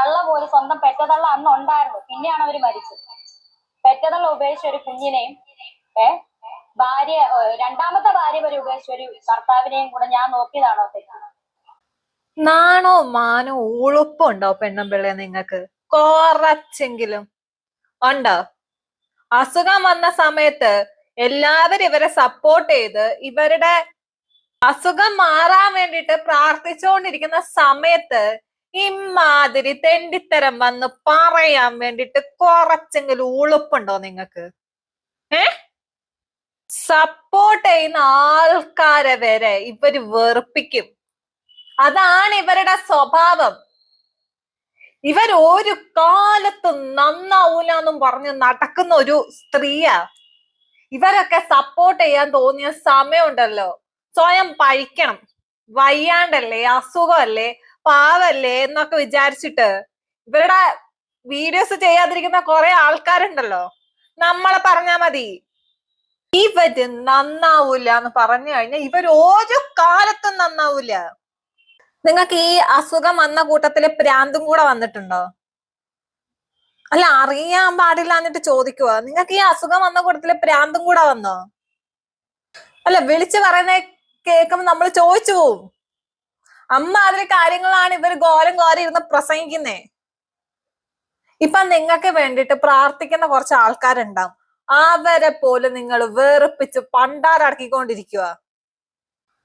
തള്ള പോലെ സ്വന്തം പെറ്റതള്ള അന്ന് ഉണ്ടായിരുന്നു, പിന്നെയാണ് അവര് മരിച്ചത്. പെറ്റതള്ള ഉപേക്ഷിച്ച ഒരു കുഞ്ഞിനെയും ഭാര്യ, രണ്ടാമത്തെ ഭാര്യ വരെ ഉപേക്ഷിച്ച ഒരു ഭർത്താവിനെയും കൂടെ ഞാൻ നോക്കിയതാണോ തെറ്റ്? നാണോ മാനോ ഉളുപ്പുണ്ടോ പെണ്ണുമ്പിള്ളേ നിങ്ങക്ക്? കുറച്ചെങ്കിലും ഉണ്ടോ? അസുഖം വന്ന സമയത്ത് എല്ലാവരും ഇവരെ സപ്പോർട്ട് ചെയ്ത് ഇവരുടെ അസുഖം മാറാൻ വേണ്ടിട്ട് പ്രാർത്ഥിച്ചുകൊണ്ടിരിക്കുന്ന സമയത്ത് ഇമാതിരി തെണ്ടിത്തരം വന്ന് പറയാൻ വേണ്ടിട്ട് കുറച്ചെങ്കിലും ഉളുപ്പുണ്ടോ നിങ്ങക്ക്? സപ്പോർട്ട് ചെയ്യുന്ന ആൾക്കാരെ വരെ ഇവര് വെറുപ്പിക്കും. അതാണ് ഇവരുടെ സ്വഭാവം. ഇവർ ഒരു കാലത്തും നന്നാവൂല എന്നും പറഞ്ഞ് നടക്കുന്ന ഒരു സ്ത്രീയാ. ഇവരൊക്കെ സപ്പോർട്ട് ചെയ്യാൻ തോന്നിയ സമയമുണ്ടല്ലോ, സ്വയം പഴിക്കണം. വയ്യാണ്ടല്ലേ, അസുഖമല്ലേ, പാവല്ലേ എന്നൊക്കെ വിചാരിച്ചിട്ട് ഇവരുടെ വീഡിയോസ് ചെയ്യാതിരിക്കുന്ന കുറെ ആൾക്കാരുണ്ടല്ലോ, നമ്മളെ പറഞ്ഞാ മതി. ഇവര് നന്നാവൂല എന്ന് പറഞ്ഞു കഴിഞ്ഞാൽ ഇവർ ഒരു കാലത്തും നന്നാവൂല. നിങ്ങൾക്ക് ഈ അസുഖം വന്ന കൂട്ടത്തില് പ്രാന്തും കൂടെ വന്നിട്ടുണ്ടോ? അല്ല, അറിയാൻ പാടില്ല എന്നിട്ട് ചോദിക്കുക, നിങ്ങൾക്ക് ഈ അസുഖം വന്ന കൂട്ടത്തില് പ്രാന്തും കൂടെ വന്നോ? അല്ല, വിളിച്ചു പറയുന്ന കേൾക്കുമ്പോ നമ്മൾ ചോദിച്ചു പോവും. അമ്മ അതിലെ കാര്യങ്ങളാണ് ഇവർ ഘോരം ഘോരം ഇരുന്ന് പ്രസംഗിക്കുന്നേ. ഇപ്പൊ നിങ്ങൾക്ക് വേണ്ടിയിട്ട് പ്രാർത്ഥിക്കുന്ന കുറച്ച് ആൾക്കാരുണ്ടാവും, അവരെ പോലും നിങ്ങൾ വേർപ്പിച്ച് പണ്ടാരടക്കിക്കൊണ്ടിരിക്കുക.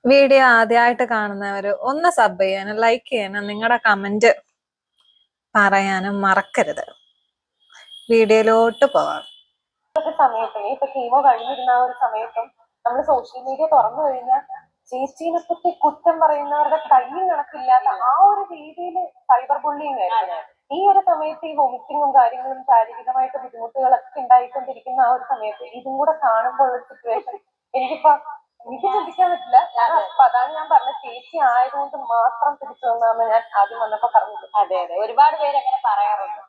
വീഡിയോ ആദ്യമായിട്ട് കാണുന്നവര് ഒന്ന് സബ് ചെയ്യാനും ലൈക്ക് ചെയ്യാനും നിങ്ങളുടെ കമന്റ് പറയാനും മറക്കരുത്. വീഡിയോയിലോട്ട് പോവാം. സമയത്തും ഇപ്പൊ കീമോ കഴിഞ്ഞിരുന്ന ആ ഒരു സമയത്തും നമ്മൾ സോഷ്യൽ മീഡിയ തുറന്നു കഴിഞ്ഞാൽ ചേച്ചീനെ പറ്റി കുറ്റം പറയുന്നവരുടെ കയ്യും കണക്കില്ലാത്ത ആ ഒരു രീതിയിൽ സൈബർ ബുള്ളിങ് ആയിരുന്നു. ഈ ഒരു സമയത്ത് ഈ വൊമിറ്റിങ്ങും കാര്യങ്ങളും ശാരീരികമായിട്ട് ബുദ്ധിമുട്ടുകളൊക്കെ ഉണ്ടായിക്കൊണ്ടിരിക്കുന്ന ആ ഒരു സമയത്ത് ഇതും കൂടെ കാണുമ്പോൾ ഉള്ള സിറ്റുവേഷൻ എനിക്ക് ചിന്തിക്കാൻ പറ്റില്ല. അതാണ് ഞാൻ പറഞ്ഞ, ചേച്ചി ആയതുകൊണ്ട് മാത്രം തിരിച്ചു വന്നാന്ന് ഞാൻ ആദ്യം വന്നപ്പോ പറഞ്ഞത്. അതെ, ഒരുപാട് പേര് അങ്ങനെ പറയാറുണ്ട്.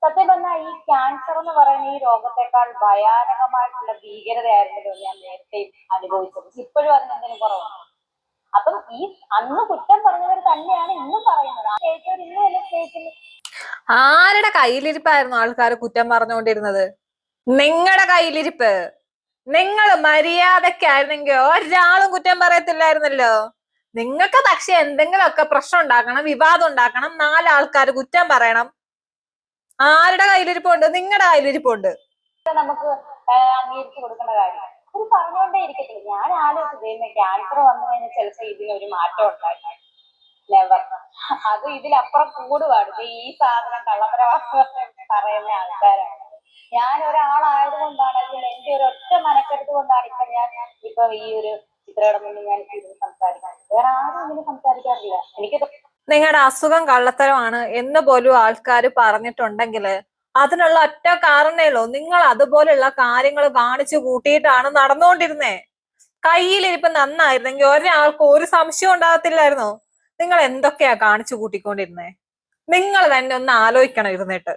സത്യം പറഞ്ഞാൽ ഈ ക്യാൻസർ എന്ന് പറയുന്ന ഈ രോഗത്തെക്കാൾ ഭയാനകമായിട്ടുള്ള ഭീകരതയായിരുന്നല്ലോ ഞാൻ നേരത്തെയും അനുഭവിച്ചത്. ഇപ്പോഴും അതിനെന്തെങ്കിലും കുറവാണ്. അപ്പം ഈ അന്ന് കുറ്റം പറഞ്ഞവർ തന്നെയാണ് ഇന്നും പറയുന്നത്. ആ ചേച്ചിയോട് ഇന്നും എന്നെ സ്നേഹിക്കുന്നു. ആരുടെ കയ്യിലിരിപ്പായിരുന്നു ആൾക്കാർ കുറ്റം പറഞ്ഞുകൊണ്ടിരുന്നത്? നിങ്ങളുടെ കയ്യിലിരിപ്പ്. നിങ്ങൾ മര്യാദക്കായിരുന്നെങ്കിൽ ഒരാളും കുറ്റം പറയത്തില്ലായിരുന്നല്ലോ. നിങ്ങൾക്ക് പക്ഷെ എന്തെങ്കിലുമൊക്കെ പ്രശ്നം ഉണ്ടാക്കണം, വിവാദം ഉണ്ടാക്കണം, നാലാൾക്കാർ കുറ്റം പറയണം. ആരുടെ കയ്യിലിരിപ്പുണ്ട്? നിങ്ങളുടെ കയ്യിലിരിപ്പുണ്ട്. നമുക്ക് അംഗീകരിച്ചു കൊടുക്കേണ്ട കാര്യം ഒരു പറഞ്ഞുകൊണ്ടേ ഇരിക്കത്തില്ല. ഞാൻ ആലോചിച്ചത് ക്യാൻസർ വന്നു കഴിഞ്ഞാൽ ചിലപ്പോൾ ഇതിനൊരു മാറ്റം ഉണ്ടായി. നെവർ. അത് ഇതിലപ്പുറം കൂടുപാടും. ഈ സാധനം കള്ളത്തരവാസം പറയുന്ന ആൾക്കാരാണ്. ഞാൻ ഒരാളായത് കൊണ്ടാണ്, അല്ലെങ്കിൽ എന്റെ ഒരു ഒറ്റ മനക്കെടുത്ത് കൊണ്ടാണ് ഇപ്പൊ ഈ ഒരു ചിത്രയുടെ മുന്നിൽ ഞാൻ ഇതിന് സംസാരിക്കുന്നത്. വേറെ ആരും ഇങ്ങനെ സംസാരിക്കാറില്ല. എനിക്ക് നിങ്ങളുടെ അസുഖം കള്ളത്തരമാണ് എന്ന് പോലും ആൾക്കാർ പറഞ്ഞിട്ടുണ്ടെങ്കിൽ അതിനുള്ള ഒറ്റ കാരണമേ ഉള്ളൂ, നിങ്ങൾ അതുപോലെയുള്ള കാര്യങ്ങൾ കാണിച്ചു കൂട്ടിയിട്ടാണ് നടന്നുകൊണ്ടിരുന്നേ. കയ്യിലിരിപ്പ് നന്നായിരുന്നെങ്കിൽ ഒരാൾക്ക് ഒരു സംശയം ഉണ്ടാകത്തില്ലായിരുന്നോ? നിങ്ങൾ എന്തൊക്കെയാ കാണിച്ചു കൂട്ടിക്കൊണ്ടിരുന്നേ? നിങ്ങൾ തന്നെ ഒന്ന് ആലോചിക്കണം ഇരുന്നിട്ട്.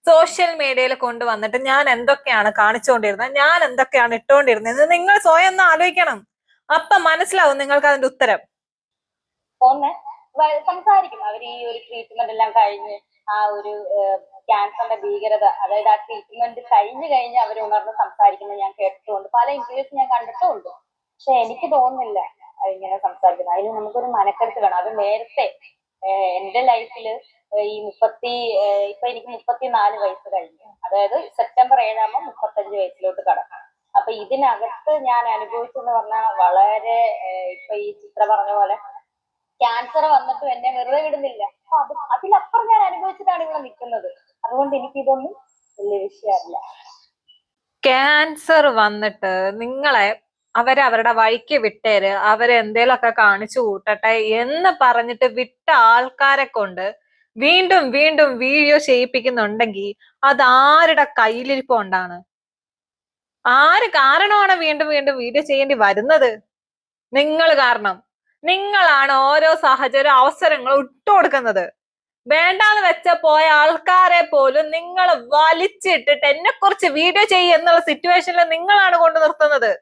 സോഷ്യൽ മീഡിയയിൽ കൊണ്ടുവന്നിട്ട് ഞാൻ എന്തൊക്കെയാണ് കാണിച്ചുകൊണ്ടിരുന്നത്, ഞാൻ എന്തൊക്കെയാണ് ഇട്ടുകൊണ്ടിരുന്നത്, നിങ്ങൾ സ്വയം ഒന്ന് ആലോചിക്കണം. അപ്പൊ മനസ്സിലാവും നിങ്ങൾക്ക് അതിന്റെ ഉത്തരം. സംസാരിക്കും അവർ ഈ ഒരു ട്രീറ്റ്മെന്റ് എല്ലാം കഴിഞ്ഞ് ആ ഒരു ക്യാൻസറിന്റെ ഭീകരത, അതായത് ആ ട്രീറ്റ്മെന്റ് കഴിഞ്ഞ് അവർ ഉണർന്ന് സംസാരിക്കുന്നത് ഞാൻ കേട്ടിട്ടുണ്ട്. പല ഇന്റർവ്യൂസ് ഞാൻ കണ്ടിട്ടുമുണ്ട്. പക്ഷെ എനിക്ക് തോന്നുന്നില്ല ഇങ്ങനെ സംസാരിക്കുന്നത്. അതിന് നമുക്കൊരു മനക്കെടുത്ത് വേണം. അത് നേരത്തെ എന്റെ ലൈഫില് ഇപ്പൊ എനിക്ക് 34 വയസ്സ് കഴിഞ്ഞു. അതായത് സെപ്റ്റംബർ 7 ആകുമ്പോൾ 35 വയസ്സിലോട്ട് കടക്കും. അപ്പൊ ഇതിനകത്ത് ഞാൻ അനുഭവിച്ചെന്ന് പറഞ്ഞാൽ വളരെ ഇപ്പൊ ഈ ചിത്ര പറഞ്ഞ പോലെ ക്യാൻസർ വന്നിട്ടും എന്നെ വെറുതെ വിടുന്നില്ല. അപ്പൊ അതിലപ്പുറം ഞാൻ അനുഭവിച്ചിട്ടാണ് ഇവിടെ നിൽക്കുന്നത്. അതുകൊണ്ട് എനിക്കിതൊന്നും വലിയ വിഷയമല്ല. ക്യാൻസർ വന്നിട്ട് നിങ്ങളെ അവരുടെ വഴിക്ക് വിട്ടേര്, അവരെ എന്തേലൊക്കെ കാണിച്ചു കൂട്ടട്ടെ എന്ന് പറഞ്ഞിട്ട് വിട്ട ആൾക്കാരെ കൊണ്ട് വീണ്ടും വീണ്ടും വീഡിയോ ചെയ്യിപ്പിക്കുന്നുണ്ടെങ്കിൽ അത് ആരുടെ കയ്യിലിരിപ്പുണ്ടാണ്? ആര് കാരണമാണ് വീണ്ടും വീണ്ടും വീഡിയോ ചെയ്യേണ്ടി വരുന്നത്? നിങ്ങൾ കാരണം. നിങ്ങളാണ് ഓരോ സാഹചര്യ അവസരങ്ങൾ ഇട്ടുകൊടുക്കുന്നത്. വേണ്ടാന്ന് വെച്ച പോയ ആൾക്കാരെ പോലും നിങ്ങൾ വലിച്ചിട്ടിട്ട് എന്നെ കുറിച്ച് വീഡിയോ ചെയ്യുക എന്നുള്ള സിറ്റുവേഷനിൽ നിങ്ങളാണ് കൊണ്ടു നിർത്തുന്നത്.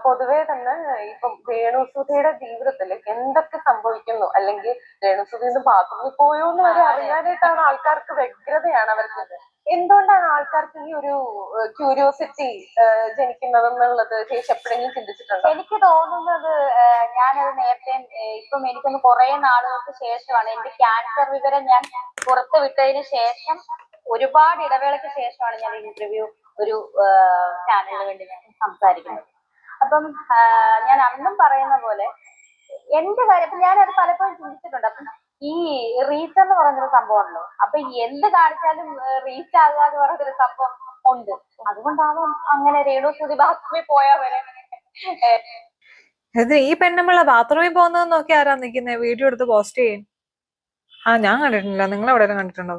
പൊതുവെ തന്നെ ഇപ്പം രേണുസുധിയുടെ ജീവിതത്തിൽ എന്തൊക്കെ സംഭവിക്കുന്നു, അല്ലെങ്കിൽ രേണുസുധി ഇന്ന് ബാത്റൂമിൽ പോയോ എന്ന് വരെ അറിയാനായിട്ടാണ് ആൾക്കാർക്ക് വ്യഗ്രതയാണ് അവർക്ക്. എന്തുകൊണ്ടാണ് ആൾക്കാർക്ക് ഈ ഒരു ക്യൂരിയോസിറ്റി ജനിക്കുന്നത് എന്നുള്ളത് ചേച്ചി എപ്പോഴെങ്കിലും ചിന്തിച്ചിട്ടുണ്ടോ? എനിക്ക് തോന്നുന്നത് ഞാനത് നേരത്തെ ഇപ്പം എനിക്കൊന്ന് കുറെ നാളുകൾക്ക് ശേഷമാണ് എന്റെ ക്യാൻസർ വിവരം ഞാൻ പുറത്തു വിട്ടതിന് ശേഷം, ഒരുപാട് ഇടവേളയ്ക്ക് ശേഷമാണ് ഞാൻ ഇന്റർവ്യൂ ഒരു ചാനലിന് വേണ്ടി ഞാൻ സംസാരിക്കുന്നത്. അപ്പം ഞാൻ അന്നും പറയുന്ന പോലെ എന്റെ കാര്യം, അപ്പൊ ഞാനത് പലപ്പോഴും ചിന്തിച്ചിട്ടുണ്ട്. അപ്പം ഈ റീച്ച് എന്ന് പറയുന്നൊരു സംഭവമുണ്ടല്ലോ, അപ്പൊ എന്ത് കാണിച്ചാലും റീച്ച് ആകുക എന്ന് പറയുന്നൊരു സംഭവം ഉണ്ട്. അതുകൊണ്ടാവും അങ്ങനെ രേണുസുധി ബാത്റൂമിൽ പോയാൽ വരെ. ഇത് ഈ പെണ്ണുമ്പള ബാത്റൂമിൽ പോകുന്നത് നോക്കി ആരാ നിൽക്കുന്നത് വീഡിയോ എടുത്ത് പോസ്റ്റ് ചെയ്യും? ഞാൻ കണ്ടിട്ടില്ല, നിങ്ങൾ എവിടെയെങ്കിലും കണ്ടിട്ടുണ്ടോ?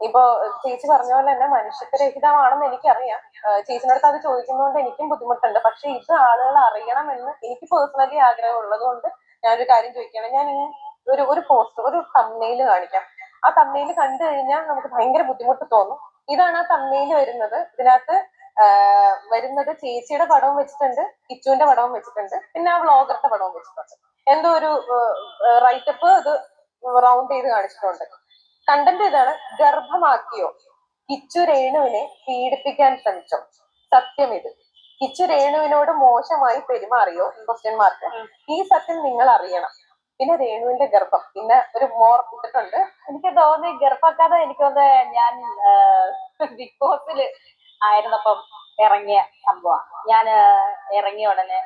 ഇപ്പൊ ചേച്ചി പറഞ്ഞ പോലെ തന്നെ മനുഷ്യത്വരഹിതമാണെന്ന് എനിക്കറിയാം. ചേച്ചിനടുത്ത് അത് ചോദിക്കുന്നതുകൊണ്ട് എനിക്കും ബുദ്ധിമുട്ടുണ്ട്. പക്ഷെ ഇത് ആളുകൾ അറിയണമെന്ന് എനിക്ക് പേഴ്സണലി ആഗ്രഹം ഉള്ളത് കൊണ്ട് ഞാനൊരു കാര്യം ചോദിക്കുകയാണ്. ഞാൻ ഒരു പോസ്റ്റർ, ഒരു തംബ്നെയില് കാണിക്കാം. ആ തംബ്നെയില് കണ്ടു കഴിഞ്ഞാൽ നമുക്ക് ഭയങ്കര ബുദ്ധിമുട്ട് തോന്നും. ഇതാണ് ആ തംബ്നെയില് വരുന്നത്. ഇതിനകത്ത് വരുന്നത് ചേച്ചിയുടെ പടവും വെച്ചിട്ടുണ്ട്, കിച്ചുവിന്റെ പടവും വെച്ചിട്ടുണ്ട്, പിന്നെ ആ വ്ളോഗറുടെ പടവും വെച്ചിട്ടുണ്ട്. എന്തോ ഒരു റൈറ്റപ്പ് ഇത് റൗണ്ട് ചെയ്ത് കാണിച്ചിട്ടുണ്ട്. കണ്ടന്റ് ഇതാണ്: ഗർഭമാക്കിയോ? കിച്ചു രേണുവിനെ പീഡിപ്പിക്കാൻ ശ്രമിച്ചോ? സത്യം ഇത്. കിച്ചു രേണുവിനോട് മോശമായി പെരുമാറിയോ? Question mark. ഈ സത്യം നിങ്ങൾ അറിയണം. പിന്നെ രേണുവിന്റെ ഗർഭം, പിന്നെ ഒരു മോർ ഇട്ടിട്ടുണ്ട്. എനിക്ക് തോന്നി ഗർഭക്കഥ എനിക്കൊന്ന് ഞാൻ ബിഗ് ബോസില് ആയിരുന്നപ്പം ഇറങ്ങിയ സംഭവമാണ്. ഞാൻ ഇറങ്ങിയ ഉടനെ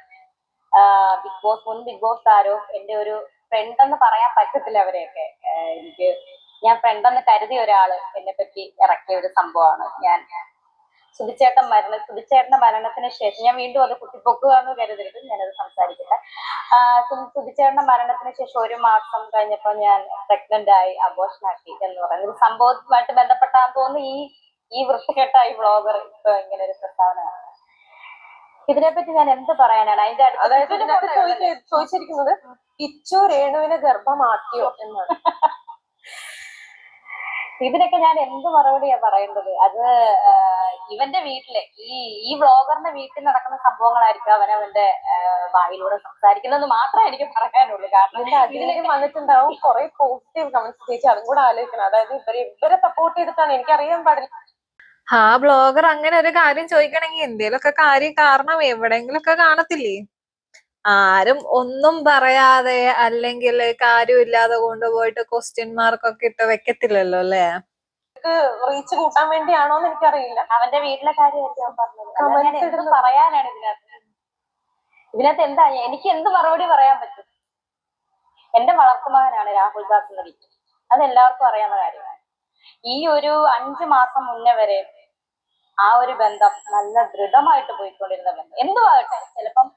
ബിഗ് ബോസ്, മുൻ ബിഗ് ബോസ് താരവും എന്റെ ഒരു ഫ്രണ്ട് എന്ന് പറയാൻ പറ്റത്തില്ല അവരെയൊക്കെ, ഞാൻ ഫ്രണ്ടെന്ന് കരുതിയ ഒരാള് എന്നെ പറ്റി ഇറക്കിയ ഒരു സംഭവമാണ്. ഞാൻ സുധിച്ചേട്ടന്റെ മരണത്തിന് ശേഷം, ഞാൻ വീണ്ടും അത് കുത്തിപ്പൊക്കുക എന്ന് കരുതരുത്, ഞാനത് സംസാരിക്കട്ടെ. സുധിച്ചേട്ടന്റെ മരണത്തിന് ശേഷം 1 മാസം കഴിഞ്ഞപ്പോ ഞാൻ പ്രഗ്നന്റ് ആയി, അബോർഷനാക്കി എന്ന് പറയുന്ന ഒരു സംഭവവുമായിട്ട് ബന്ധപ്പെട്ടാന്ന് തോന്നുന്നു ഈ വൃത്തികെട്ട ഈ വ്ളോഗർ ഇപ്പൊ ഇങ്ങനെ ഒരു പ്രസ്താവന. ഇതിനെപ്പറ്റി ഞാൻ എന്ത് പറയാനാണ്? അതിന്റെ അതായത് ഇതിനകത്ത് ചോദിച്ചിരിക്കുന്നത് കിച്ചു രേണുവിനെ ഗർഭമാക്കിയോ എന്നാണ്. ഇതിനൊക്കെ ഞാൻ എന്ത് മറുപടിയാ പറയേണ്ടത്? അത് ഇവന്റെ വീട്ടിലെ ഈ വ്ളോഗറിന്റെ വീട്ടിൽ നടക്കുന്ന സംഭവങ്ങളായിരിക്കും അവനവന്റെ വായിലൂടെ സംസാരിക്കുന്നത് മാത്രമേ എനിക്ക് പറയാനുള്ളൂ. കാരണം അതിലേക്ക് വന്നിട്ടുണ്ടാവും കുറെ പോസിറ്റീവ് കമന്റ്സ്. ചേച്ചി അതും കൂടെ ആലോചിക്കണം. അതായത് ഇവരെ സപ്പോർട്ട് ചെയ്തിട്ടാണ്, എനിക്കറിയാൻ പാടില്ല. ആ ബ്ലോഗർ അങ്ങനെ ഒരു കാര്യം ചോദിക്കണമെങ്കിൽ എന്തേലൊക്കെ കാരണം എവിടെയെങ്കിലൊക്കെ കാണത്തില്ലേ? ആരും ഒന്നും പറയാതെ അല്ലെങ്കിൽ കാര്യമില്ലാതെ കൊണ്ടുപോയിട്ട് ക്വസ്റ്റ്യൻ മാർക്കൊക്കെ ഇട്ട് വെക്കത്തില്ലല്ലോ അല്ലേ? റീച്ച് കൂട്ടാൻ വേണ്ടിയാണോ എന്ന് എനിക്കറിയില്ല. അവന്റെ വീട്ടിലെ കാര്യമായിരിക്കും പറഞ്ഞത്. എന്ത് പറയാനാണ് ഇതിനകത്ത് എന്താ? എനിക്ക് എന്ത് മറുപടി പറയാൻ പറ്റും? എന്റെ വളർത്തുമകനാണ് രാഹുൽ ദാസ് എന്ന വ്യക്തി, അത് എല്ലാവർക്കും അറിയാവുന്ന കാര്യമാണ്. ഈ ഒരു 5 മാസം മുന്നേ വരെ ആ ഒരു ബന്ധം നല്ല ദൃഢമായിട്ട് പോയിക്കൊണ്ടിരുന്ന ബന്ധം. എന്തുവാകട്ടെ, ചിലപ്പം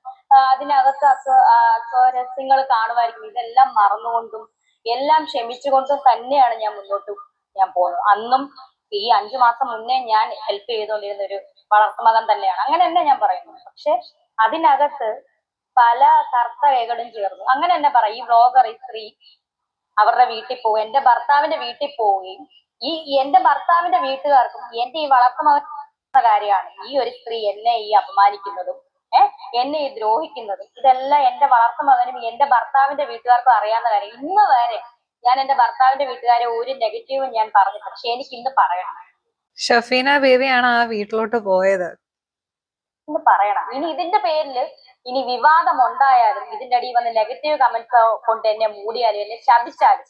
അതിനകത്ത് അസ്വാരസ്യങ്ങൾ കാണുമായിരിക്കും. ഇതെല്ലാം മറന്നുകൊണ്ടും എല്ലാം ക്ഷമിച്ചുകൊണ്ടും തന്നെയാണ് ഞാൻ മുന്നോട്ട് പോകുന്നത്. അന്നും ഈ 5 മാസം മുന്നേ ഞാൻ ഹെൽപ്പ് ചെയ്തുകൊണ്ടിരുന്ന ഒരു വളർത്തുമകൻ തന്നെയാണ്. അങ്ങനെ തന്നെ ഞാൻ പറയുന്നത്. പക്ഷെ അതിനകത്ത് പല കർത്തകകളും ചേർന്നു. അങ്ങനെ തന്നെ പറയും. ഈ വ്ളോഗർ, ഈ സ്ത്രീ അവരുടെ വീട്ടിൽ പോകും, എന്റെ ഭർത്താവിന്റെ വീട്ടിൽ പോവുകയും എന്റെ ഭർത്താവിന്റെ വീട്ടുകാർക്കും എന്റെ ഈ വളർത്തുമകൻ കാര്യമാണ് ഈ ഒരു സ്ത്രീ എന്നെ അപമാനിക്കുന്നതും എന്നെ ദ്രോഹിക്കുന്നതും. ഇതെല്ലാം എന്റെ വളർത്തുമകനും എന്റെ ഭർത്താവിന്റെ വീട്ടുകാർക്കും അറിയാവുന്ന കാര്യം. ഇന്ന് വരെ ഞാൻ എന്റെ ഭർത്താവിന്റെ വീട്ടുകാരെ ഒരു നെഗറ്റീവും ഞാൻ പറഞ്ഞിട്ടില്ല. പക്ഷെ എനിക്ക് ഇന്ന് പറയണം. ഷഫീന ബേബിയാണ് ആ വീട്ടിലോട്ട് പോയത്. ഇന്ന് പറയണം. ഇനി ഇതിന്റെ പേരില് ഇനി വിവാദം ഉണ്ടായാലും, ഇതിന്റെ അടിയിൽ വന്ന് നെഗറ്റീവ് കമന്റ്സ് കൊണ്ട് എന്നെ മൂടിയാലും, എന്നെ ശപിച്ചാലും,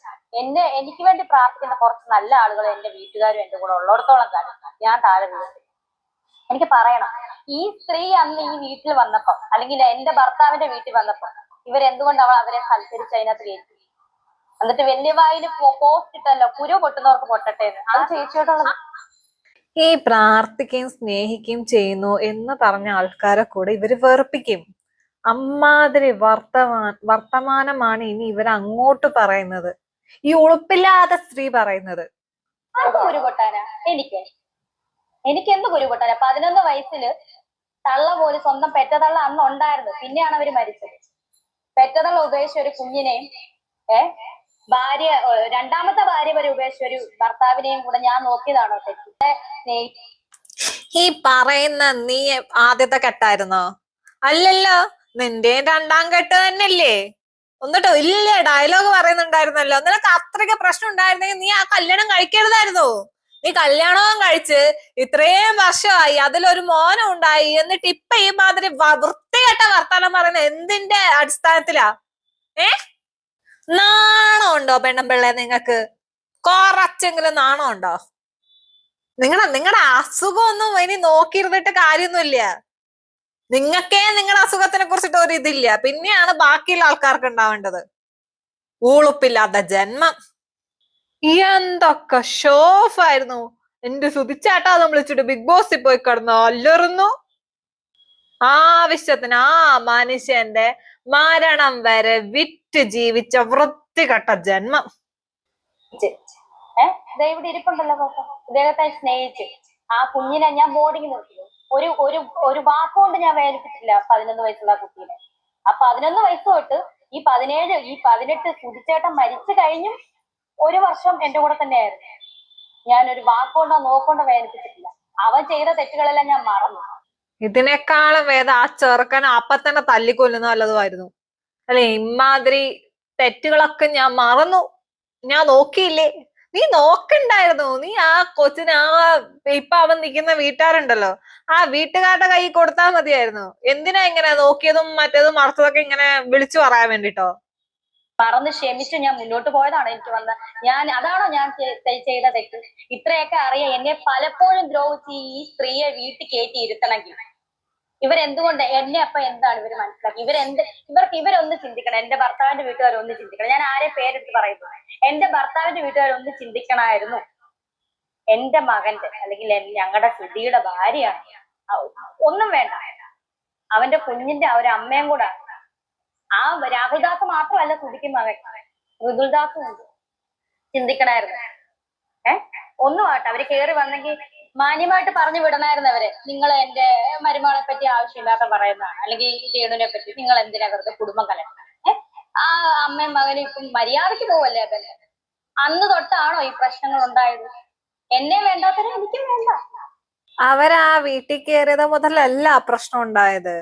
എനിക്ക് വേണ്ടി പ്രാർത്ഥിക്കുന്ന കുറച്ച് നല്ല ആളുകൾ എന്റെ വീട്ടുകാരും എന്റെ കൂടെ ഉള്ളിടത്തോളം കാലം ഞാൻ താഴെ വീഴും. എനിക്ക് പറയണം. ഈ സ്ത്രീ അന്ന് ഈ വീട്ടിൽ വന്നപ്പോ, അല്ലെങ്കിൽ എന്റെ ഭർത്താവിന്റെ വീട്ടിൽ വന്നപ്പോ, ഇവരെന്തുകൊണ്ട് അവരെ സൽക്കരിച്ച് അതിനകത്ത് കയറ്റി? എന്നിട്ട് വലിയ വായില് പോസ്റ്റ് ഇട്ടല്ലോ, കുരു പൊട്ടുന്നവർക്ക് പൊട്ടട്ടെ എന്ന്. അത് ചേച്ചിയോടുള്ള ഈ പ്രാർത്ഥിക്കുകയും സ്നേഹിക്കുകയും ചെയ്യുന്നു എന്ന് പറഞ്ഞ ആൾക്കാരെ കൂടെ ഇവര് വെറുപ്പിക്കും. അമ്മാതിരി വർത്തമാനമാണ് ഇനി ഇവർ അങ്ങോട്ട് പറയുന്നത്, ഈ ഉളുപ്പില്ലാത്ത സ്ത്രീ പറയുന്നത്. അത് കുരു പൊട്ടാനാ? എനിക്ക് എന്ത് കുരു പൊട്ടാനാ? 11 വയസ്സില് തള്ള പോലും, സ്വന്തം പെറ്റതള്ള അന്ന് ഉണ്ടായിരുന്നു, പിന്നെയാണ് അവര് മരിച്ചത്. പെറ്റതള്ള ഉപേക്ഷിച്ച ഒരു കുഞ്ഞിനെയും ഭാര്യ, രണ്ടാമത്തെ ഭാര്യ വരെ ഉപേക്ഷിച്ച ഒരു ഭർത്താവിനെയും കൂടെ ഞാൻ നോക്കിയതാണോ തെറ്റ്? ഈ പറയുന്ന നീ ആദ്യത്തെ കെട്ടായിരുന്നോ? അല്ലല്ലോ, നിന്റെ രണ്ടാം കെട്ട് തന്നെയല്ലേ? എന്നിട്ടോ ഇല്ലേ ഡയലോഗ് പറയുന്നുണ്ടായിരുന്നല്ലോ. നിനക്ക് അത്രയ്ക്ക് പ്രശ്നം ഉണ്ടായിരുന്നെങ്കിൽ നീ ആ കല്യാണം കഴിക്കരുതായിരുന്നു. നീ കല്യാണവും കഴിച്ച് ഇത്രയും വർഷമായി, അതിലൊരു മോനം ഉണ്ടായി, എന്നിട്ട് ഇപ്പൊ ഈ മാതിരി വൃത്തികെട്ട വർത്താനം പറയുന്ന എന്തിന്റെ അടിസ്ഥാനത്തിലാ? ഏ, നാണം ഉണ്ടോ പെണ്ണുമ്പിള്ളേ നിങ്ങക്ക്? കുറച്ചെങ്കിലും നാണം ഉണ്ടോ? നിങ്ങളുടെ അസുഖമൊന്നും ഇനി നോക്കിയിരുന്നിട്ട് കാര്യമൊന്നുമില്ല. നിങ്ങൾക്കേ നിങ്ങളുടെ അസുഖത്തിനെ കുറിച്ചിട്ട് ഒരു ഇതില്ല, പിന്നെയാണ് ബാക്കിയുള്ള ആൾക്കാർക്ക് ഉണ്ടാവേണ്ടത്. ഊളുപ്പില്ലാത്ത ജന്മം. എന്തൊക്കെ ഷോഫായിരുന്നു. എന്റെ സുതിച്ചാട്ടാ എന്ന് വിളിച്ചിട്ട് ബിഗ് ബോസിൽ പോയി കിടന്നു അല്ലറുന്നു. ആവശ്യത്തിന് ആ മനുഷ്യന്റെ മരണം വരെ വിറ്റ് ജീവിച്ച വൃത്തികെട്ട ജന്മം. ഇവിടെ ഇരിപ്പുണ്ടല്ലോ ഇദ്ദേഹത്തെ സ്നേഹിച്ച് ആ കുഞ്ഞിനെ ഞാൻ ബോർഡിങ് നിർത്തി. ഒരു വാക്കുകൊണ്ട് ഞാൻ വേദനിപ്പിച്ചില്ല 11 വയസ്സുള്ള കുട്ടീനെ. ആ 11 വയസ്സ് തൊട്ട് ഈ 18 സുതിച്ചേട്ടൻ മരിച്ചു കഴിഞ്ഞും 1 വർഷം എന്റെ കൂടെ തന്നെയായിരുന്നു. ഞാനൊരു വാക്കുകൊണ്ടോ നോക്കൊണ്ടോ വേദനിപ്പിച്ചിട്ടില്ല. അവൻ ചെയ്ത തെറ്റുകളെല്ലാം ഞാൻ മറന്നു. ഇതിനേക്കാളും വേദം ആ ചെറുക്കനെ അപ്പൊ തന്നെ തല്ലിക്കൊല്ലുന്ന വല്ലതുമായിരുന്നു. അല്ലെ, ഇമാതിരി തെറ്റുകളൊക്കെ ഞാൻ മറന്നു, ഞാൻ നോക്കിയില്ലേ? നീ നോക്കണ്ടായിരുന്നു. നീ ആ കൊച്ചിന് ഇപ്പൊ അവൻ നിൽക്കുന്ന വീട്ടുകാരുണ്ടല്ലോ, ആ വീട്ടുകാരുടെ കൈ കൊടുത്താൽ മതിയായിരുന്നു. എന്തിനാ ഇങ്ങനെ നോക്കിയതും മറ്റേതും മറച്ചതൊക്കെ ഇങ്ങനെ വിളിച്ചു പറയാൻ വേണ്ടിട്ടോ? മറന്ന് ക്ഷമിച്ചു ഞാൻ മുന്നോട്ട് പോയതാണ്. എനിക്ക് അതാണോ ഞാൻ ചെയ്ത തെറ്റ്? ഇത്രയൊക്കെ അറിയാം. എന്നെ പലപ്പോഴും ദ്രോഹിച്ച് ഈ സ്ത്രീയെ വീട്ടിൽ കയറ്റി ഇരുത്തണമെങ്കിൽ ഇവരെന്തുകൊണ്ട് എന്നെ അപ്പൊ എന്താണ് ഇവര് മനസ്സിലാക്കി? ഇവരൊന്ന് ചിന്തിക്കണം. എന്റെ ഭർത്താവിന്റെ വീട്ടുകാരൊന്ന് ചിന്തിക്കണം. ഞാൻ ആരെ പേരെടുത്ത് പറയുന്നു? എന്റെ ഭർത്താവിന്റെ വീട്ടുകാരൊന്ന് ചിന്തിക്കണമായിരുന്നു. എന്റെ മകന്റെ അല്ലെങ്കിൽ ഞങ്ങളുടെ സുധിയുടെ ഭാര്യയാണ്. ഒന്നും വേണ്ട, അവന്റെ കുഞ്ഞിന്റെ ഒരു അമ്മയും കൂടെ. ആ രാഹുൽദാസ് മാത്രമല്ല സുധിക്ക് മകൻ, മൃദുൽദാസും ഉണ്ട്. ചിന്തിക്കണമായിരുന്നു. ഒന്നും ആട്ടെ, അവര് കയറി വന്നെങ്കിൽ മാന്യമായിട്ട് പറഞ്ഞു വിടണമായിരുന്നു അവരെ. നിങ്ങൾ എന്റെ മരുമകളെ പറ്റി ആവശ്യമില്ലാത്ത പറയുന്നതാണ്, അല്ലെങ്കിൽ രേണുവിനെ പറ്റി നിങ്ങൾ എന്തിനാ വെറുതെ കുടുംബം കലക്കണം? ആ അമ്മയും മകനും ഇപ്പം മര്യാദയ്ക്ക് പോവല്ലേ അതല്ലേ? അന്ന് തൊട്ടാണോ ഈ പ്രശ്നങ്ങൾ ഉണ്ടായത്? എന്നെ വേണ്ടാത്തവരെ എനിക്കും വേണ്ട. അവരാ വീട്ടിൽ കയറിയത് മുതലല്ല പ്രശ്നം ഉണ്ടായത്.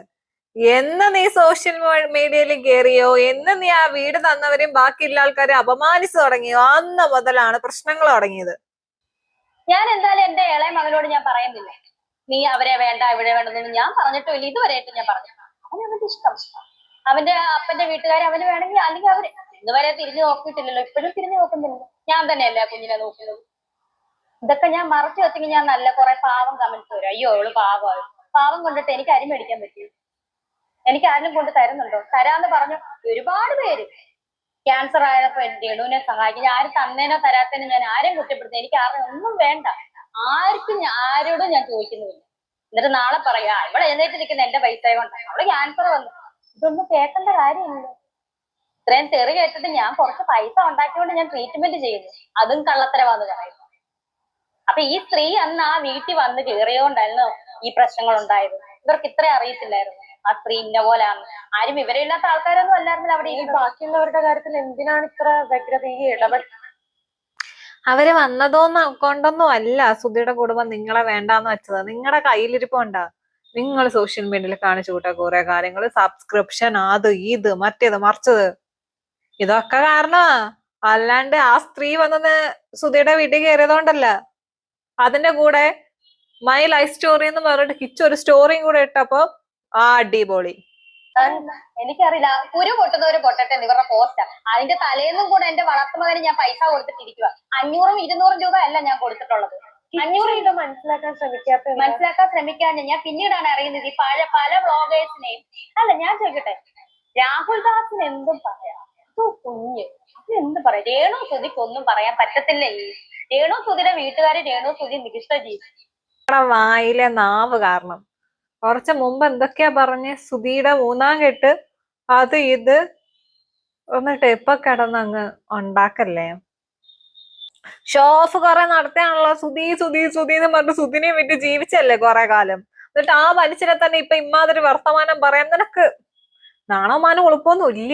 എന്ന് നീ സോഷ്യൽ മീഡിയയിൽ കയറിയോ, എന്ന് നീ ആ വീട് തന്നവരെയും ബാക്കിയുള്ള ആൾക്കാരെ അപമാനിച്ചു തുടങ്ങിയോ, അന്ന് മുതലാണ് പ്രശ്നങ്ങൾ തുടങ്ങിയത്. ഞാൻ എന്തായാലും എന്റെ ഇളയ മകനോട് ഞാൻ പറയുന്നില്ല, നീ അവരെ വേണ്ട ഇവിടെ വേണ്ടെന്ന് ഞാൻ പറഞ്ഞിട്ടില്ല. ഇതുവരെയായിട്ട് ഞാൻ പറഞ്ഞു. അവനവന്റെ ഇഷ്ടം. അവന്റെ അപ്പന്റെ വീട്ടുകാർ അവന് വേണമെങ്കിൽ, അല്ലെങ്കിൽ അവര് ഇതുവരെ തിരിഞ്ഞു നോക്കിയിട്ടില്ലല്ലോ, ഇപ്പോഴും തിരിഞ്ഞു നോക്കുന്നില്ല. ഞാൻ തന്നെയല്ലേ ആ കുഞ്ഞിനെ നോക്കുന്നത്. ഇതൊക്കെ ഞാൻ മറച്ചു വെച്ചെങ്കിൽ ഞാൻ നല്ല കുറെ പാവം കമന്റ്സ് വരും. അയ്യോ അവള് പാവം, പാവം കൊണ്ടിട്ട് എനിക്ക് അരി മേടിക്കാൻ പറ്റും? എനിക്ക് ആരും കൊണ്ട് തരുന്നുണ്ടോ? തരാന്ന് പറഞ്ഞു ഒരുപാട് പേര്. ക്യാൻസർ ആയപ്പോ രേണുവിനെ സഹായിക്കും. ഞാൻ ആരും തന്നേനോ തരാത്തേനോ ഞാൻ ആരെയും കുറ്റപ്പെടുത്തുക. എനിക്ക് ആരും ഒന്നും വേണ്ട. ആരോടും ഞാൻ ചോദിക്കുന്നുമില്ല. എന്നിട്ട് നാളെ പറയാ ഇവിടെ എഴുന്നേറ്റ് നിൽക്കുന്ന എന്റെ പൈസ കൊണ്ടാണ്, അവള് ക്യാൻസർ വന്നു. ഇതൊന്നും കേൾക്കേണ്ട കാര്യമില്ല. ഇത്രയും തെറി കേട്ടിട്ട് ഞാൻ കുറച്ച് പൈസ ഉണ്ടാക്കിക്കൊണ്ട് ഞാൻ ട്രീറ്റ്മെന്റ് ചെയ്യുന്നു, അതും കള്ളത്തരവാന്ന് പറയുന്നു. അപ്പൊ ഈ സ്ത്രീ അന്ന് ആ വീട്ടിൽ വന്ന് കയറിയോണ്ടായിരുന്നു ഈ പ്രശ്നങ്ങൾ ഉണ്ടായത്. ഇവർക്ക് ഇത്ര അറിയത്തില്ലായിരുന്നു ആ സ്ത്രീ ഇന്ന പോലാണ്. ആരും വിവരമില്ലാത്ത ആൾക്കാരൊന്നും അല്ലായിരുന്നില്ല അവിടെ. ഈ ബാക്കിയുള്ളവരുടെ കാര്യത്തിൽ എന്തിനാണ് ഇത്ര വ്യഗ്രത, ഈ ഇടപെടൽ? അവര് വന്നതോന്ന് കൊണ്ടൊന്നും അല്ല സുധിയുടെ കുടുംബം നിങ്ങളെ വേണ്ടാന്ന് വെച്ചത്. നിങ്ങളുടെ കയ്യിലിരിപ്പുണ്ടാ. നിങ്ങൾ സോഷ്യൽ മീഡിയയിൽ കാണിച്ചു കൂട്ടാ കുറെ കാര്യങ്ങൾ, സബ്സ്ക്രിപ്ഷൻ, അത് ഇത് മറ്റേത് മറിച്ചത്, ഇതൊക്കെ കാരണമാ. അല്ലാണ്ട് ആ സ്ത്രീ വന്നത് സുധിയുടെ വീട്ടിൽ കയറിയതുകൊണ്ടല്ല. അതിന്റെ കൂടെ മൈ ലൈഫ് സ്റ്റോറി എന്ന് പറഞ്ഞിട്ട് കിച്ചു ഒരു സ്റ്റോറിയും കൂടെ ഇട്ടപ്പോ അടിപൊളി. എനിക്കറിയില്ല, കുരു പൊട്ടുന്നവര് പൊട്ടട്ടെ ഇവരുടെ പോസ്റ്റാ. അതിന്റെ തലേന്നും കൂടെ എന്റെ വളർത്തുമകന് ഞാൻ പൈസ കൊടുത്തിട്ടിരിക്കുക. 500-200 രൂപ അല്ല ഞാൻ കൊടുത്തിട്ടുള്ളത്. 500 രൂപ മനസ്സിലാക്കാൻ ശ്രമിക്കാൻ ഞാൻ പിന്നീടാണ് അറിയുന്നത്. ഈ പല വ്ളോഗേഴ്സിനെയും അല്ല. ഞാൻ ചോദിക്കട്ടെ, രാഹുൽദാസിന് എന്തും പറയാം, കുഞ്ഞ് എന്ത് പറയാം? രേണു സുധിക്ക് ഒന്നും പറയാൻ പറ്റത്തില്ല. ഈ രേണു സുധിയുടെ വീട്ടുകാര് രേണു സുധി നികിഷ്ട ജീവി വായിലെ നാവ് കാരണം കുറച്ച് മുമ്പ് എന്തൊക്കെയാ പറഞ്ഞ് സുധിയുടെ 3-ാം കെട്ട് അത് ഇത് എന്നിട്ട് ഇപ്പൊ കിടന്നങ്ങ് ഉണ്ടാക്കല്ലേ. ഷോ ഓഫ് കുറെ നടത്തിയാണല്ലോ. സുധി എന്ന് പറഞ്ഞിട്ട് സുധിനെ വിട്ട് ജീവിച്ചല്ലേ കുറെ കാലം. എന്നിട്ട് ആ മനുഷ്യനെ തന്നെ ഇപ്പൊ ഇമാതിരി വർത്തമാനം പറയാൻ നിനക്ക് നാണോ മാനോ എളുപ്പമൊന്നും ഇല്ല.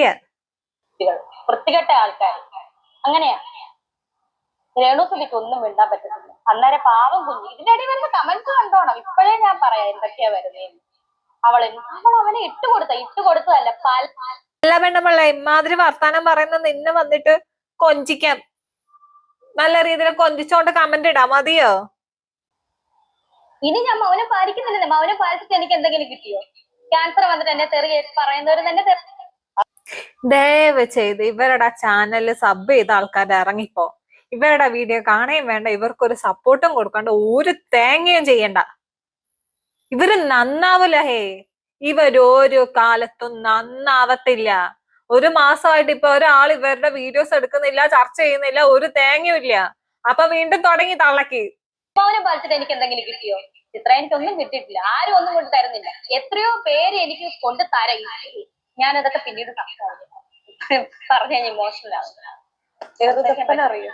വൃത്തികെട്ട ആൾക്കാർ അങ്ങനെയാ. രേണു സുധിക്ക് ഒന്നും മിണ്ടാൻ പറ്റത്തില്ല. അന്നേരം പാവം കുഞ്ഞ് ഇതിനിടയിൽ വരുന്ന കമന്റ്സ് കണ്ടോണം. ഇപ്പോഴേ ഞാൻ പറയാം എന്തൊക്കെയാ വരുന്നതെന്ന്. അവൾ അവനെ ഇട്ടുകൊടുത്തതല്ല അല്ല പെണ്ണുമ്പള്ള ഇമാതിരി വർത്താനം പറയുന്ന നിന്നെ വന്നിട്ട് കൊഞ്ചിക്കാം, നല്ല രീതിയിൽ കൊഞ്ചിച്ചോണ്ട് കമന്റ് ഇടാം, മതിയോ? ഇനി ഞാൻ മൗനം പാലിക്കുന്നില്ല. മൗനം പാലിച്ചിട്ട് എനിക്ക് എന്തെങ്കിലും കിട്ടിയോ? ക്യാൻസർ വന്നിട്ട് എന്നെ തെറി പറയുന്നവര് തന്നെ ദയവ് ചെയ്ത് ഇവരുടെ ചാനലിൽ സബ് ചെയ്ത ആൾക്കാർ ഇറങ്ങിപ്പോ. ഇവരുടെ വീഡിയോ കാണുകയും വേണ്ട, ഇവർക്കൊരു സപ്പോർട്ടും കൊടുക്കാണ്ട് ഒരു തേങ്ങയും ചെയ്യണ്ട. ഇവര് നന്നാവില്ല. ഹേ, ഇവരൊരു കാലത്തും നന്നാവത്തില്ല. ഒരു മാസമായിട്ട് ഇപ്പൊ ഒരാൾ ഇവരുടെ വീഡിയോസ് എടുക്കുന്നില്ല, ചർച്ച ചെയ്യുന്നില്ല, ഒരു തേങ്ങയും ഇല്ല. അപ്പൊ വീണ്ടും തുടങ്ങി തള്ളക്ക്. മൗനം പാലിച്ചിട്ട് എനിക്ക് എന്തെങ്കിലും കിട്ടിയോ? ചിത്ര എനിക്കൊന്നും കിട്ടിയിട്ടില്ല. ആരും ഒന്നും കൊണ്ട് തരുന്നില്ല. എത്രയോ പേര് എനിക്ക് കൊണ്ട് തരും. ഞാനതൊക്കെ പിന്നീട് പറഞ്ഞു കഴിഞ്ഞ ഇമോഷണലാവും. അറിയോ?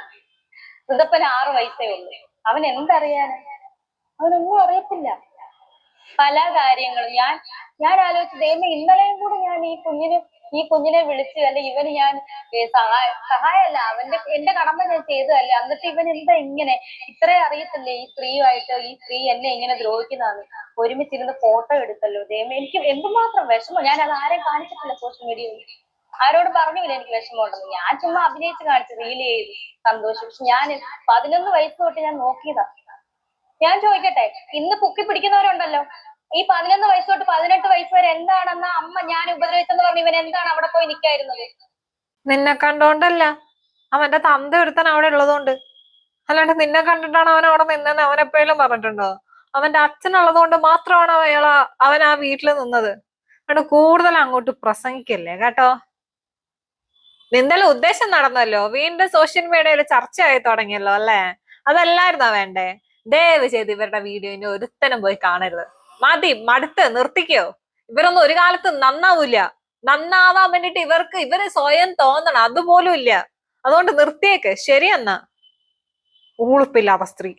ഋതപ്പന് 6 വയസ്സേ ഉള്ളൂ. അവൻ എന്തറിയാന്? അവനൊന്നും അറിയത്തില്ല. പല കാര്യങ്ങളും ഞാൻ ആലോചിച്ചു, ദൈവമേ, ഇന്നലെയും കൂടെ ഞാൻ ഈ കുഞ്ഞിനെ വിളിച്ച്, അല്ലെ ഇവന് ഞാൻ സഹായമല്ല, എന്റെ കടമ ഞാൻ ചെയ്തതല്ലേ, എന്നിട്ട് ഇവൻ എന്താ ഇങ്ങനെ ഇത്രയും അറിയത്തില്ലേ ഈ സ്ത്രീയുമായിട്ട്, ഈ സ്ത്രീ എന്നെ ഇങ്ങനെ ദ്രോഹിക്കുന്നതാണ്. ഒരുമിച്ചിരുന്ന് ഫോട്ടോ എടുത്തല്ലോ. ദൈവമേ, എനിക്ക് എന്തുമാത്രം വിഷമം. ഞാൻ അത് ആരെയും കാണിച്ചിട്ടില്ല സോഷ്യൽ മീഡിയയിൽ, ആരോടും പറഞ്ഞില്ല എനിക്ക് വിഷമം ഉണ്ടെന്ന്. ഞാൻ ചുമ്മാ അഭിനയിച്ച് കാണിച്ചു, റീൽ ചെയ്തു, സന്തോഷം. പക്ഷെ ഞാൻ 11 വയസ്സ് തൊട്ട് ഞാൻ നോക്കിയതാ. ഞാൻ ചോദിക്കട്ടെ, ഇന്ന് പൊക്കി പിടിക്കുന്നവരുണ്ടല്ലോ, ഈ 11 വയസ്സ് തൊട്ട് 18 വയസ്സ് വരെ എന്താണെന്ന അമ്മ ഞാൻ ഉപദ്രവിച്ചെന്ന് പറഞ്ഞ് ഇവൻ എന്താണ് അവിടെ പോയി നിൽക്കായിരുന്നത്? നിന്നെ കണ്ടോണ്ടല്ല, അവന്റെ തന്ത ഒരുത്തൻ അവിടെ ഉള്ളതുകൊണ്ട്. അല്ലാണ്ട് നിന്നെ കണ്ടിട്ടാണ് അവൻ അവിടെ നിന്നെന്ന് അവൻ എപ്പോഴും പറഞ്ഞിട്ടുണ്ടോ? അവന്റെ അച്ഛനുള്ളത് കൊണ്ട് മാത്രമാണ് അവൻ ആ വീട്ടിൽ നിന്നത്. അതുകൊണ്ട് കൂടുതൽ അങ്ങോട്ട് പ്രസംഗിക്കല്ലേ കേട്ടോ. നിന്റെല്ലാം ഉദ്ദേശം നടന്നല്ലോ, വീണ്ടും സോഷ്യൽ മീഡിയയിൽ ചർച്ചയായി തുടങ്ങിയല്ലോ അല്ലേ? അതല്ലായിരുന്നോ വേണ്ടേ? ദയവ് ചെയ്ത് ഇവരുടെ വീഡിയോന് ഒരുത്തനും പോയി കാണരുത്. മതി, മടുത്ത് നിർത്തിക്കോ. ഇവരൊന്നും ഒരു കാലത്ത് നന്നാവൂല. നന്നാവാൻ വേണ്ടിട്ട് ഇവര് സ്വയം തോന്നണം, അതുപോലും ഇല്ല. അതുകൊണ്ട് നിർത്തിയേക്ക്. ശരിയെന്നാ. ഊളുപ്പില്ലാത്ത സ്ത്രീ.